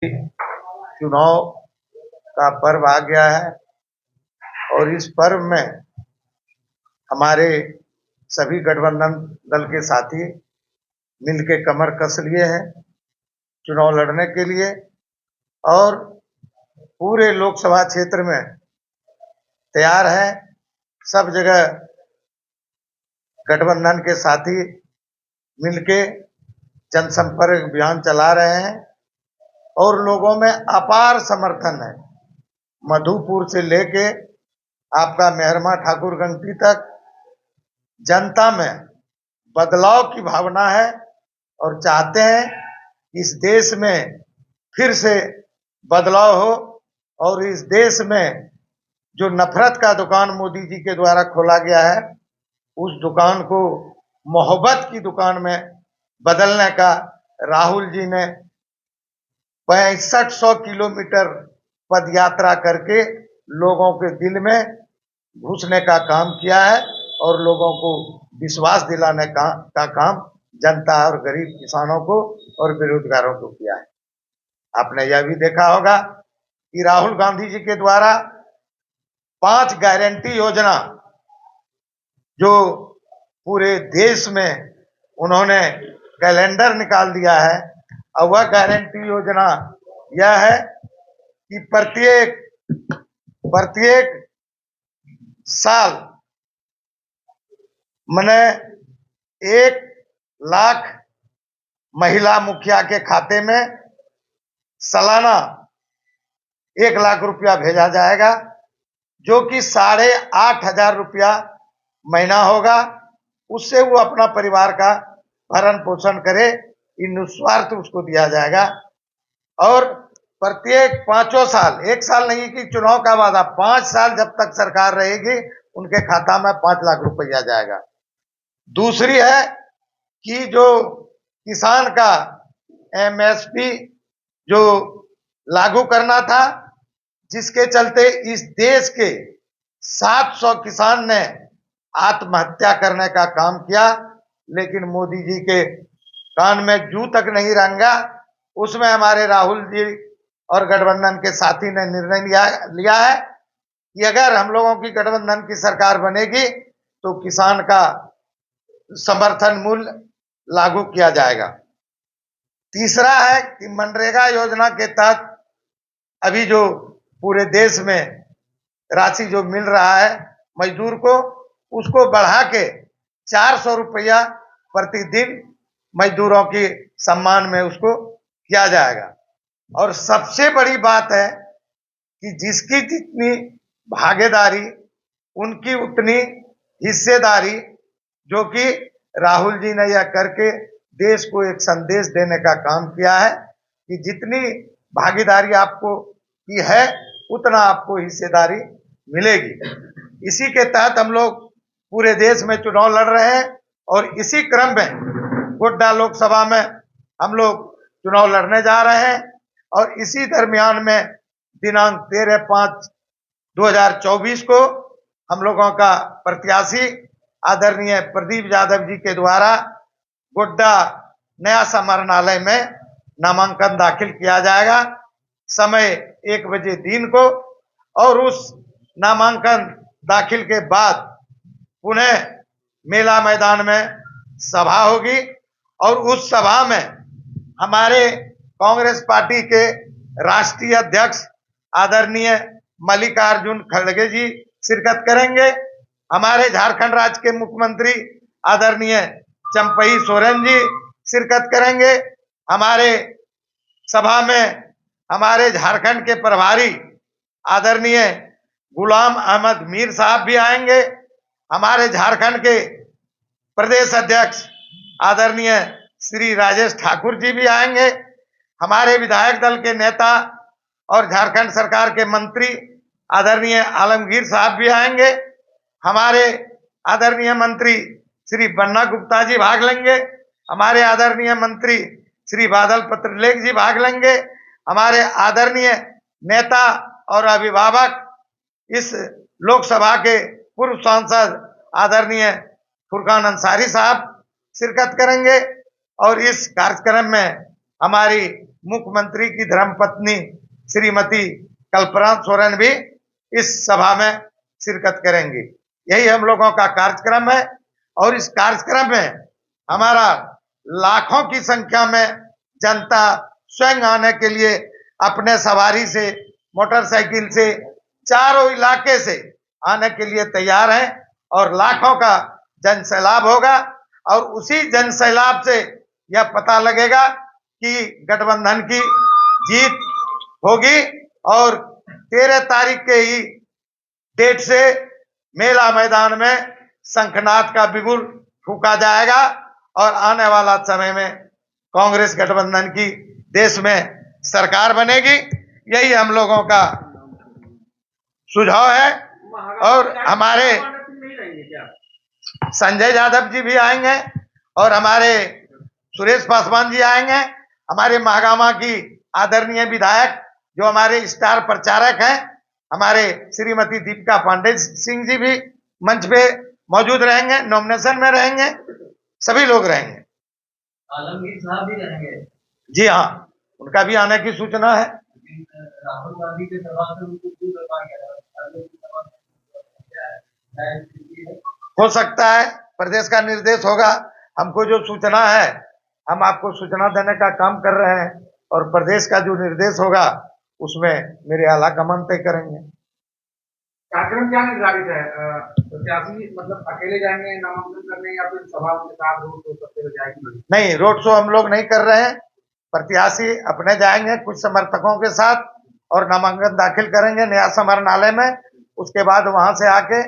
चुनाव का पर्व आ गया है और इस पर्व में हमारे सभी गठबंधन दल के साथी मिलके कमर कस लिए हैं चुनाव लड़ने के लिए और पूरे लोकसभा क्षेत्र में तैयार है। सब जगह गठबंधन के साथी मिलके जनसंपर्क अभियान चला रहे हैं और लोगों में अपार समर्थन है। मधुपुर से लेके आपका मेहरमा ठाकुरगंज तक जनता में बदलाव की भावना है और चाहते हैं इस देश में फिर से बदलाव हो और इस देश में जो नफरत का दुकान मोदी जी के द्वारा खोला गया है उस दुकान को मोहब्बत की दुकान में बदलने का राहुल जी ने 6500 किलोमीटर पद यात्रा करके लोगों के दिल में घुसने का काम किया है और लोगों को विश्वास दिलाने का काम जनता और गरीब किसानों को और बेरोजगारों को किया है। आपने यह भी देखा होगा कि राहुल गांधी जी के द्वारा 5 गारंटी योजना जो पूरे देश में उन्होंने कैलेंडर निकाल दिया है और वह गारंटी योजना यह है कि प्रत्येक साल मैंने 1 लाख महिला मुखिया के खाते में सालाना 1 लाख रुपया भेजा जाएगा जो कि 8,500 रुपया महीना होगा। उससे वो अपना परिवार का भरण पोषण करे, निस्वार्थ उसको दिया जाएगा और प्रत्येक 5 साल, 1 साल नहीं कि चुनाव का वादा, 5 साल जब तक सरकार रहेगी उनके खाता में 5 लाख रुपया जाएगा। दूसरी है कि जो किसान का एमएसपी जो लागू करना था, जिसके चलते इस देश के 700 किसान ने आत्महत्या करने का काम किया, लेकिन मोदी जी के कान में जू तक नहीं रेंगा। उसमें हमारे राहुल जी और गठबंधन के साथी ने निर्णय लिया है कि अगर हम लोगों की गठबंधन की सरकार बनेगी तो किसान का समर्थन मूल्य लागू किया जाएगा। तीसरा है कि मनरेगा योजना के तहत अभी जो पूरे देश में राशि जो मिल रहा है मजदूर को, उसको बढ़ा के 400 रुपया प्रतिदिन मजदूरों की सम्मान में उसको किया जाएगा। और सबसे बड़ी बात है कि जिसकी जितनी भागीदारी उनकी उतनी हिस्सेदारी, जो कि राहुल जी ने यह करके देश को एक संदेश देने का काम किया है कि जितनी भागीदारी आपको की है उतना आपको हिस्सेदारी मिलेगी। इसी के तहत हम लोग पूरे देश में चुनाव लड़ रहे हैं और इसी क्रम में गोड्डा लोकसभा में हम लोग चुनाव लड़ने जा रहे हैं और इसी दरमियान में दिनांक 13/5/2024 को हम लोगों का प्रत्याशी आदरणीय प्रदीप यादव जी के द्वारा गोड्डा नया समाहरणालय में नामांकन दाखिल किया जाएगा, समय 1 बजे दिन को। और उस नामांकन दाखिल के बाद पुनः मेला मैदान में सभा होगी और उस सभा में हमारे कांग्रेस पार्टी के राष्ट्रीय अध्यक्ष आदरणीय मल्लिकार्जुन खड़गे जी शिरकत करेंगे। हमारे झारखंड राज्य के मुख्यमंत्री आदरणीय चंपई सोरेन जी शिरकत करेंगे। हमारे सभा में हमारे झारखंड के प्रभारी आदरणीय गुलाम अहमद मीर साहब भी आएंगे। हमारे झारखंड के प्रदेश अध्यक्ष आदरणीय श्री राजेश ठाकुर जी भी आएंगे। हमारे विधायक दल के नेता और झारखंड सरकार के मंत्री आदरणीय आलमगीर साहब भी आएंगे। हमारे आदरणीय मंत्री श्री बन्ना गुप्ता जी भाग लेंगे। हमारे आदरणीय मंत्री श्री बादल पत्रलेख जी भाग लेंगे। हमारे आदरणीय नेता और अभिभावक इस लोकसभा के पूर्व सांसद आदरणीय फुरकान अंसारी साहब शिरकत करेंगे और इस कार्यक्रम में हमारी मुख्यमंत्री की धर्मपत्नी श्रीमती कल्पना सोरेन भी इस सभा में शिरकत करेंगी। यही हम लोगों का कार्यक्रम है और इस कार्यक्रम में हमारा लाखों की संख्या में जनता स्वयं आने के लिए अपने सवारी से, मोटरसाइकिल से, चारों इलाके से आने के लिए तैयार है और लाखों का जन सैलाब होगा और उसी जन सैलाब से यह पता लगेगा कि गठबंधन की जीत होगी और 13 तारीख के ही डेट से मेला मैदान में शंखनाद का बिगुल फूंका जाएगा और आने वाला समय में कांग्रेस गठबंधन की देश में सरकार बनेगी। यही हम लोगों का सुझाव है और हमारे संजय यादव जी भी आएंगे और हमारे सुरेश पासवान जी आएंगे। हमारे महागामा की आदरणीय विधायक जो हमारे स्टार प्रचारक हैं, हमारे श्रीमती दीपिका पांडे सिंह जी भी मंच पे मौजूद रहेंगे, नॉमिनेशन में रहेंगे, सभी लोग रहेंगे। आलमगीर साहब भी रहेंगे? जी हाँ, उनका भी आने की सूचना है। राहुल गांधी के सभा से उनको क्यों करवा हो सकता है प्रदेश का निर्देश होगा। हमको जो सूचना है हम आपको सूचना देने का काम कर रहे हैं और प्रदेश का जो निर्देश होगा उसमें मेरे आला कमान तय करेंगे। कार्यक्रम क्या निर्धारित है? प्रत्याशी मतलब अकेले जाएंगे नामांकन करने या फिर सभा के साथ रोड शो करते हुए जाएंगे? नहीं, रोड शो हम लोग नहीं कर रहे हैं। प्रत्याशी अपने जाएंगे कुछ समर्थकों के साथ और नामांकन दाखिल करेंगे नया समाहरणालय में। उसके बाद वहां से आके